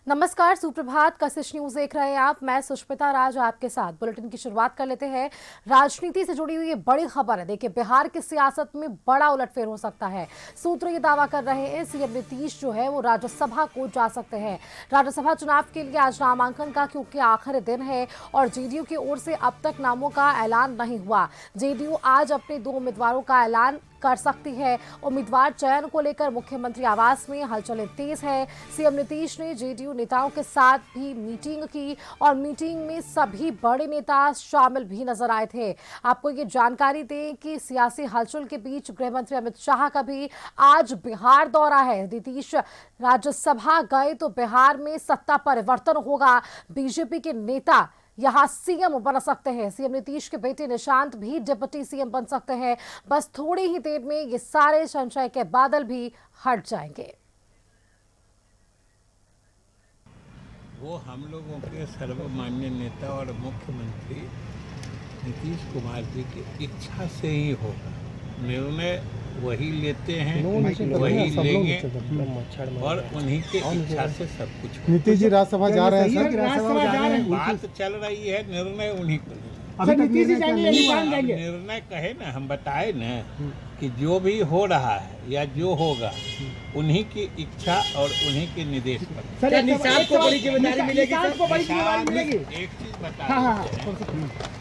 नमस्कार, सुप्रभात। कशिश न्यूज देख रहे हैं आप। मैं सुष्मिता राज आपके साथ। बुलेटिन की शुरुआत कर लेते हैं। राजनीति से जुड़ी हुई ये बड़ी खबर है। देखिए, बिहार की सियासत में बड़ा उलटफेर हो सकता है। सूत्र ये दावा कर रहे हैं सीएम नीतीश जो है वो राज्यसभा को जा सकते हैं। राज्यसभा चुनाव के लिए आज नामांकन का क्योंकि आखिरी दिन है और जेडीयू की ओर से अब तक नामों का ऐलान नहीं हुआ। जेडीयू आज अपने 2 उम्मीदवारों का ऐलान कर सकती है। उम्मीदवार चयन को लेकर मुख्यमंत्री आवास में हलचलें तेज है। सीएम नीतीश ने जेडीयू नेताओं के साथ भी मीटिंग की और मीटिंग में सभी बड़े नेता शामिल भी नजर आए थे। आपको ये जानकारी दें कि सियासी हलचल के बीच गृह मंत्री अमित शाह का भी आज बिहार दौरा है। नीतीश राज्यसभा गए तो बिहार में सत्ता परिवर्तन होगा। बीजेपी के नेता यहां सीएम बन सकते हैं। सीएम नीतीश के बेटे निशांत भी डिप्टी सीएम बन सकते हैं। बस थोड़ी ही देर में ये सारे संशय के बादल भी हट जाएंगे। वो हम लोगों के सर्वमान्य नेता और मुख्यमंत्री नीतीश कुमार जी की इच्छा से ही होगा। निर्णय वही लेते हैं, वही लेंगे और उन्हीं के इच्छा से सब कुछ। नीतीश जी राज्यसभा जा रहे हैं सर। बात चल रही है, निर्णय उन्हीं को नीतीश जी जाएंगे। निर्णय कहे ना, हम बताए ना कि जो भी हो रहा है या जो होगा उन्हीं की इच्छा और उन्हीं के निर्देश पर। सर, निशांत को बड़ी जिम्मेदारी मिलेगी। एक चीज बता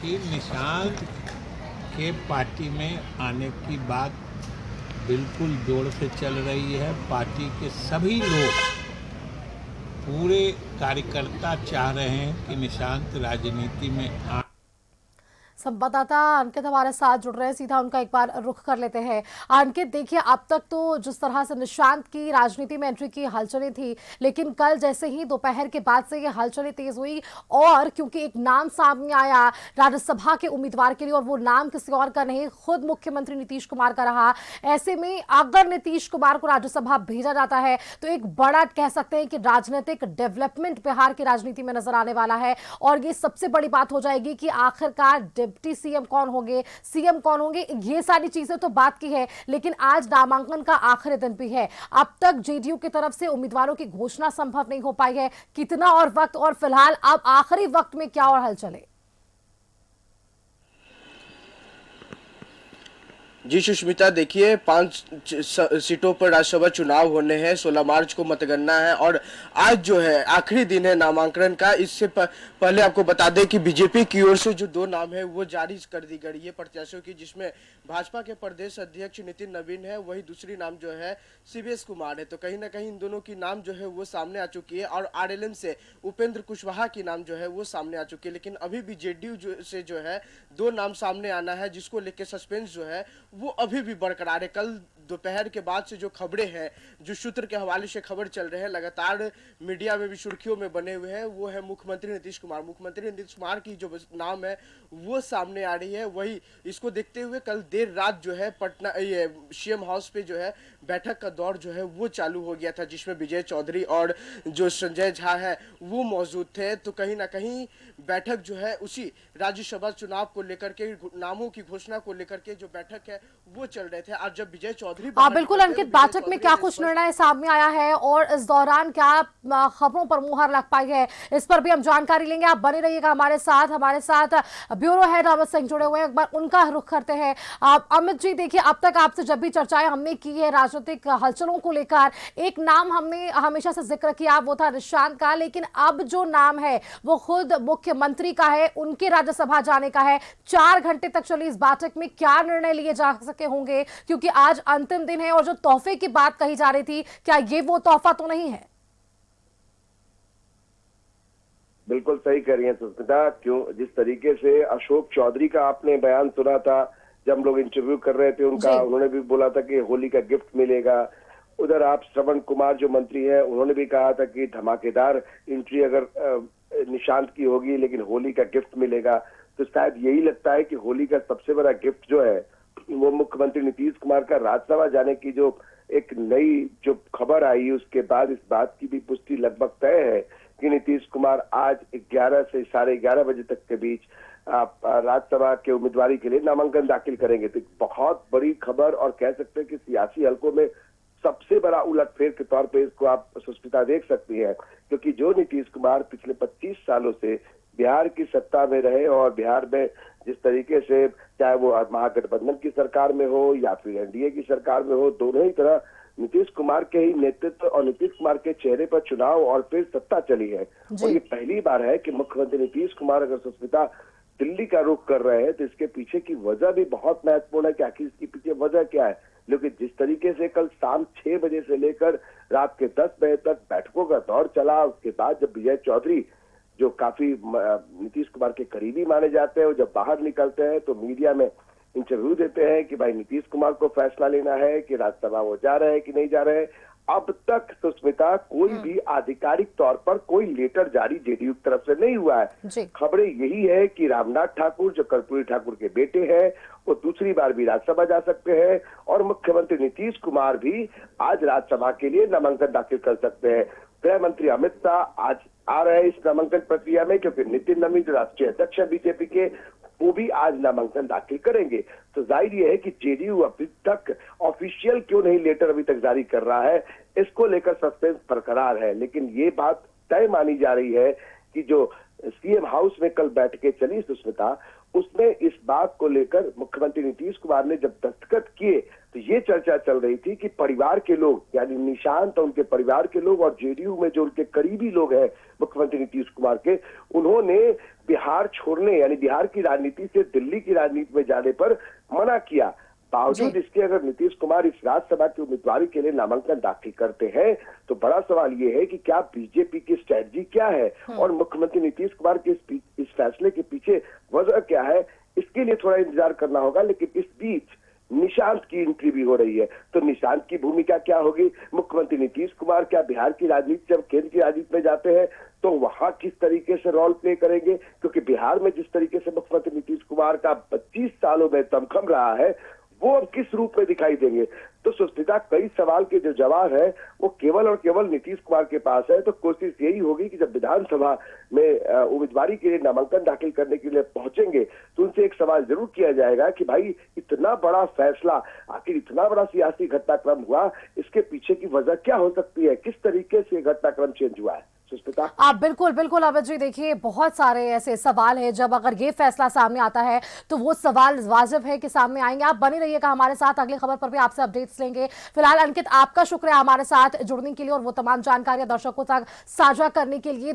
कि निशांत के पार्टी में आने की बात बिल्कुल जोर से चल रही है। पार्टी के सभी लोग, पूरे कार्यकर्ता चाह रहे हैं कि निशांत राजनीति में संवाददाता अंकित हमारे साथ जुड़ रहे हैं। सीधा उनका एक बार रुख कर लेते हैं। अंकित, देखिए, अब तक तो जिस तरह से निशांत की राजनीति में एंट्री की हलचलें थी, लेकिन कल जैसे ही दोपहर के बाद से ये हलचलें तेज हुई और क्योंकि एक नाम सामने आया राज्यसभा के उम्मीदवार के लिए और वो नाम किसी और का नहीं, खुद मुख्यमंत्री नीतीश कुमार का रहा। ऐसे में अगर नीतीश कुमार को राज्यसभा भेजा जाता है तो एक बड़ा कह सकते हैं कि राजनीतिक डेवलपमेंट बिहार की राजनीति में नजर आने वाला है और ये सबसे बड़ी बात हो जाएगी कि आखिरकार डिप्टी सीएम कौन होंगे, सीएम कौन होंगे। ये सारी चीजें तो बात की है, लेकिन आज नामांकन का आखिरी दिन भी है। अब तक जेडीयू की तरफ से उम्मीदवारों की घोषणा संभव नहीं हो पाई है। कितना और वक्त, और फिलहाल अब आखिरी वक्त में क्या और हलचल है? जी सुष्मिता, देखिए 5 सीटों पर राज्यसभा चुनाव होने हैं। 16 मार्च को मतगणना है और आज जो है आखिरी दिन है नामांकन का। इससे पहले आपको बता दें कि बीजेपी की ओर से जो 2 नाम है वो जारी कर दी गई है प्रत्याशियों की, जिसमें भाजपा के प्रदेश अध्यक्ष नितिन नवीन है, वही दूसरी नाम जो है शिवेश कुमार है। तो कहीं ना कहीं इन दोनों की नाम जो है वो सामने आ चुकी है और आरएलएम से उपेंद्र कुशवाहा की नाम जो है वो सामने आ चुकी है। लेकिन अभी भी जेडीयू से जो है 2 नाम सामने आना है, जिसको लेकर सस्पेंस जो है वो अभी भी बरकरार है। कल दोपहर के बाद से जो खबरें हैं, जो सूत्र के हवाले से खबर चल रहे हैं, लगातार मीडिया में भी सुर्खियों में बने हुए हैं, वो है मुख्यमंत्री नीतीश कुमार। मुख्यमंत्री नीतीश कुमार की जो नाम है वो सामने आ रही है। वही इसको देखते हुए कल देर रात जो है पटना ये सीएम हाउस पे जो है बैठक का दौर जो है वो चालू हो गया था, जिसमें विजय चौधरी और जो संजय झा है वो मौजूद थे। तो कहीं ना कहीं बैठक जो है उसी राज्यसभा चुनाव को लेकर के, नामों की घोषणा को लेकर के जो बैठक है वो चल रहे थे। आज जब विजय चौधरी बिल्कुल अंकित, बैठक में क्या कुछ निर्णय सामने आया है और इस दौरान क्या खबरों पर मुहर लग पाई है, इस पर भी हम जानकारी लेंगे। आप बने रहिएगा हमारे साथ ब्यूरो हेड अमित सिंह जुड़े हुए हैं, एक बार उनका रुख करते हैं। अमित जी, देखिए, अब तक आपसे जब भी चर्चाएं हमने की है राजनीतिक हलचलों को लेकर, एक नाम हमने हमेशा से जिक्र किया, वो था निशांत का। लेकिन अब जो नाम है वो खुद मुख्यमंत्री का है, उनके राज्यसभा जाने का है। 4 घंटे तक चली इस बैठक में क्या निर्णय लिए जा सके होंगे, क्योंकि आज अंतिम दिन है और जो तोहफे की बात कही जा रही थी, क्या ये वो तोहफा तो नहीं है? बिल्कुल सही कह रही हैं सुष्मिता। क्यों, जिस तरीके से अशोक चौधरी का आपने बयान सुना था जब हम लोग इंटरव्यू कर रहे थे उनका, उन्होंने भी बोला था कि होली का गिफ्ट मिलेगा। उधर आप श्रवण कुमार जो मंत्री हैं, उन्होंने भी कहा था कि धमाकेदार एंट्री अगर निशांत की होगी लेकिन होली का गिफ्ट मिलेगा। तो शायद यही लगता है कि होली का सबसे बड़ा गिफ्ट जो है वो मुख्यमंत्री नीतीश कुमार का राज्यसभा जाने की जो एक नई जो खबर आई, उसके बाद इस बात की भी पुष्टि लगभग तय है कि नीतीश कुमार आज 11 से 11:30 बजे तक के बीच राज्यसभा के उम्मीदवारी के लिए नामांकन दाखिल करेंगे। तो बहुत बड़ी खबर और कह सकते हैं कि सियासी हलकों में सबसे बड़ा उलटफेर के तौर पे इसको आप सुष्मिता देख सकती हैं, क्योंकि जो नीतीश कुमार पिछले 25 सालों से बिहार की सत्ता में रहे और बिहार में जिस तरीके से, चाहे वो महागठबंधन की सरकार में हो या फिर एनडीए की सरकार में हो, दोनों ही तरह नीतीश कुमार के ही नेतृत्व और नीतीश कुमार के चेहरे पर चुनाव और फिर सत्ता चली है। और ये पहली बार है कि मुख्यमंत्री नीतीश कुमार अगर सुष्मिता दिल्ली का रुख कर रहे हैं तो इसके पीछे की वजह भी बहुत महत्वपूर्ण है कि आखिर इसके पीछे वजह क्या है। लेकिन जिस तरीके से कल शाम 6 बजे से लेकर रात के 10 बजे तक बैठकों का दौर चला, उसके बाद जब विजय चौधरी जो काफी नीतीश कुमार के करीबी माने जाते हैं, वो जब बाहर निकलते हैं तो मीडिया में इंटरव्यू देते हैं कि भाई नीतीश कुमार को फैसला लेना है कि राज्यसभा वो जा रहे हैं कि नहीं जा रहे हैं। अब तक सुष्मिता कोई भी आधिकारिक तौर पर कोई लेटर जारी जेडीयू की तरफ से नहीं हुआ है। खबरें यही है कि रामनाथ ठाकुर जो कर्पूरी ठाकुर के बेटे हैं वो दूसरी बार भी राज्यसभा जा सकते हैं और मुख्यमंत्री नीतीश कुमार भी आज राज्यसभा के लिए नामांकन दाखिल कर सकते हैं। गृह मंत्री अमित शाह आज आ रहे हैं इस नामांकन प्रक्रिया में, क्योंकि नितिन नवीन जो राष्ट्रीय अध्यक्ष है बीजेपी के, वो भी आज नामांकन दाखिल करेंगे। तो जाहिर ये है कि जेडीयू अभी तक ऑफिशियल क्यों नहीं लेटर अभी तक जारी कर रहा है, इसको लेकर सस्पेंस बरकरार है। लेकिन ये बात तय मानी जा रही है कि जो सीएम हाउस में कल बैठकें चली सुष्मिता, उसमें इस बात को लेकर मुख्यमंत्री नीतीश कुमार ने जब दस्तखत किए तो ये चर्चा चल रही थी कि परिवार के लोग यानी निशांत और उनके परिवार के लोग और जेडीयू में जो उनके करीबी लोग हैं मुख्यमंत्री नीतीश कुमार के, उन्होंने बिहार छोड़ने यानी बिहार की राजनीति से दिल्ली की राजनीति में जाने पर मना किया। बावजूद इसके अगर नीतीश कुमार इस राज्यसभा की उम्मीदवारी के लिए नामांकन दाखिल करते हैं तो बड़ा सवाल ये है कि क्या बीजेपी की स्ट्रेटजी क्या है और मुख्यमंत्री नीतीश कुमार के इस फैसले के पीछे वजह क्या है, इसके लिए थोड़ा इंतजार करना होगा। लेकिन इस बीच निशांत की एंट्री भी हो रही है, तो निशांत की भूमिका क्या होगी? मुख्यमंत्री नीतीश कुमार क्या बिहार की राजनीति जब केंद्र की राजनीति में जाते हैं तो वहां किस तरीके से रोल प्ले करेंगे? क्योंकि बिहार में जिस तरीके से मुख्यमंत्री नीतीश कुमार का 25 सालों में दमखम रहा है वो अब किस रूप में दिखाई देंगे? तो सुष्मिता कई सवाल के जो जवाब है वो केवल और केवल नीतीश कुमार के पास है। तो कोशिश यही होगी कि जब विधानसभा में उम्मीदवारी के लिए नामांकन दाखिल करने के लिए पहुंचेंगे तो उनसे एक सवाल जरूर किया जाएगा कि भाई इतना बड़ा फैसला, आखिर इतना बड़ा सियासी घटनाक्रम हुआ, इसके पीछे की वजह क्या हो सकती है? किस तरीके से घटनाक्रम चेंज हुआ है? आप बिल्कुल बिल्कुल अमित जी, देखिए बहुत सारे ऐसे सवाल हैं, जब अगर ये फैसला सामने आता है तो वो सवाल वाजिब है कि सामने आएंगे। आप बने रहिएगा हमारे साथ, अगली खबर पर भी आपसे अपडेट्स लेंगे। फिलहाल अंकित, आपका शुक्रिया हमारे साथ जुड़ने के लिए और वो तमाम जानकारियां दर्शकों तक साझा करने के लिए।